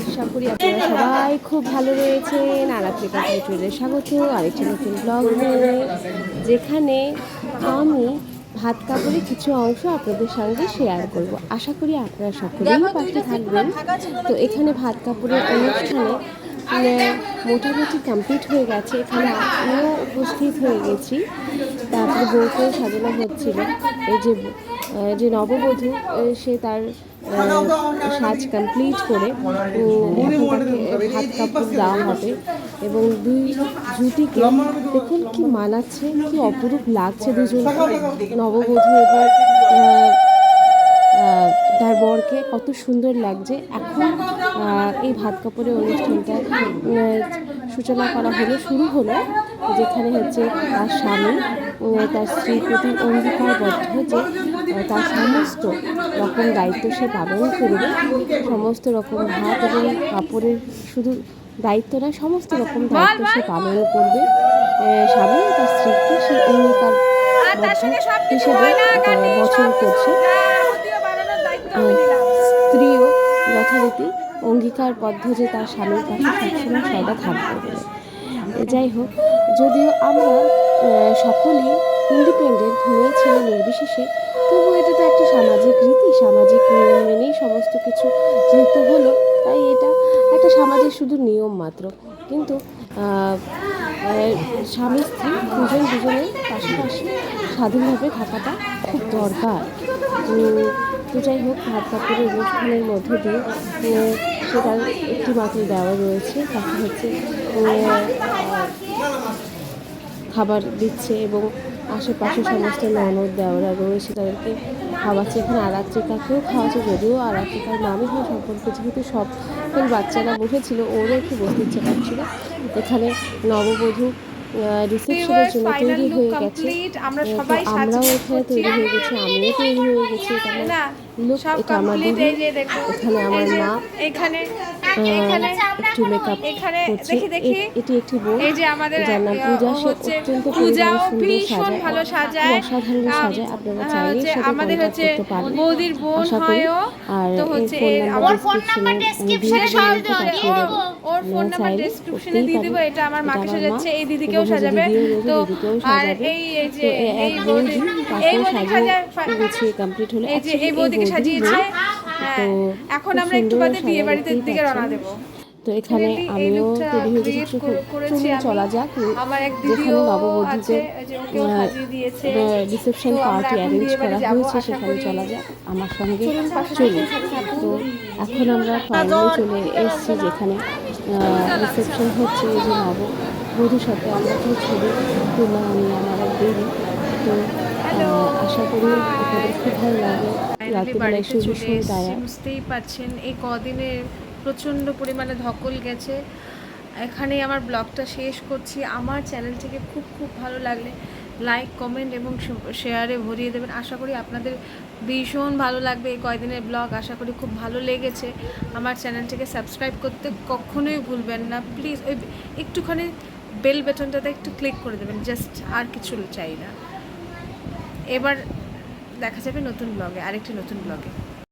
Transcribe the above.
আশা করি আপনারা সবাই খুব ভালো রয়েছেন। আরাত্রিকা টিউটোরিয়ালে স্বাগত আরেকটি নতুন ব্লগ নিয়ে, যেখানে আমি ভাত কাপড়ে কিছু অংশ আপনাদের সঙ্গে শেয়ার করব। আশা করি আপনারা সকলেই পাশে থাকবেন। তো এখানে ভাত কাপড়ের অনুষ্ঠানে মোটামুটি কমপ্লিট হয়ে গেছে। এখানে আমিও উপস্থিত হয়ে গেছি। তারপরে বউকেও সাজানো হচ্ছিল। এই যে নববধূ, সে তার সাজ কমপ্লিট করে এখন তাকে ভাত কাপড় দেওয়া হবে এবং দুই জুটিকে দেখুন কি মানাচ্ছে, কি অপরূপ লাগছে দুজন নববধূ এবং তার বরকে কত সুন্দর লাগছে। এখন এই ভাত কাপড়ের অনুষ্ঠানটা সূচনা করা হলো, শুরু হলো, যেখানে হচ্ছে তার স্বামী তার স্ত্রীর প্রতি অঙ্গীকারবদ্ধ যে তার সমস্ত রকম দায়িত্ব সে পালন করবে। সমস্ত রকম ভাত এবং কাপড়ের শুধু দায়িত্ব না, সমস্ত রকম দায়িত্ব সে পালন করবে। স্বামী তার স্ত্রীকে সেই অঙ্গীকার হিসেবে বচন করছে। স্ত্রীও যথারীতি অঙ্গীকারবদ্ধ যে তার স্বামীর কাছে সবসময় সদা থাকবে বলে। যাই হোক, যদিও আমরা সকলেই ইন্ডিপেন্ডেন্ট, মেয়ে ছেলে নির্বিশেষে, তবু এটা তো একটা সামাজিক রীতি, সামাজিক নিয়ম মেনেই সমস্ত কিছু যেহেতু হলো, তাই এটা একটা সামাজিক শুধু নিয়ম মাত্র। কিন্তু স্বামী স্ত্রী দুজনের পাশাপাশি স্বাধীনভাবে থাকাটা খুব দরকার। তো যাই হোক, ভাত কাপড়ের অনুষ্ঠানের মধ্য দিয়ে সেটার একটি মাত্র দেওয়া রয়েছে, তাকে হচ্ছে খাবার দিচ্ছে এবং আশেপাশে সমস্ত ননদ দেওয়ারা রয়েছে, তাদেরকে খাওয়াচ্ছে। এখানে আরাত্রিকাকেও খাওয়াচ্ছে, যদিও আরাত্রিকার মামি হয় সম্পর্কে, যেহেতু সব বাচ্চারা বসেছিল, ওরও একটু বসতে ইচ্ছে করছিল। এখানে নববধূ রিসেপশনের জন্য তৈরি হয়ে গেছে। তো আমরাও এখানে তৈরি হয়ে গেছি, আমিও তৈরি হয়ে গেছি। এটা আমার দিদি, এখানে আমার মা একটু মেকআপ করছে। এটি একটি বোন, যার নাম পূজা। সে অত্যন্ত পরিমাণে সুন্দর সাজায়, অসাধারণ সাজায়। আপনারা চাইলে সাথে কন্ট্যাক্ট করতে পারেন, আশা করি। আর এর ফোন নাম্বার ডেসক্রিপশনে ওর ফোন নাম্বার ডেসক্রিপশনে দিয়ে দেবো। এটা আমার মাকে সাজাচ্ছে, এই দিদিকেও সাজাবে। তো আর এই যে এই বৌদি কমপ্লিট হলো, এই বৌদিকে সাজিয়েছে। এখন আমরা একটু বাদে বিয়ে বাড়িতে দিকে রওনা দেবো। তো এখানে আমিও তৈরি হয়ে গেছি। চলুন চলা যাক, যেখানে নববধূকে রিসেপশন পার্টি অ্যারেঞ্জ করা হয়েছে সেখানে চলা যাক, আমার সঙ্গে চলুন। তো এখন আমরা ফাইনালি চলে এসেছি যেখানে রিসেপশন হচ্ছে। এই যে নববধূর সাথে আমরা কিছু ছবি তুললাম, আমি আমার এক দিদি। তো আশা করি আপনাদের খুব ভালো লাগে। রাত্রিবেলায় বুঝতেই পারছেন এই কদিনে প্রচণ্ড পরিমাণে ধকল গেছে। এখানেই আমার ব্লগটা শেষ করছি। আমার চ্যানেলটিকে খুব খুব ভালো লাগলে লাইক, কমেন্ট এবং শেয়ারে ভরিয়ে দেবেন। আশা করি আপনাদের ভীষণ ভালো লাগবে এই কয়দিনের ব্লগ। আশা করি খুব ভালো লেগেছে। আমার চ্যানেলটিকে সাবস্ক্রাইব করতে কখনোই ভুলবেন না প্লিজ। ওই একটুখানি বেল বাটনটাতে একটু ক্লিক করে দেবেন, জাস্ট, আর কিছু চাই না। এবার দেখা যাবে নতুন ব্লগে, আরেকটি নতুন ব্লগে।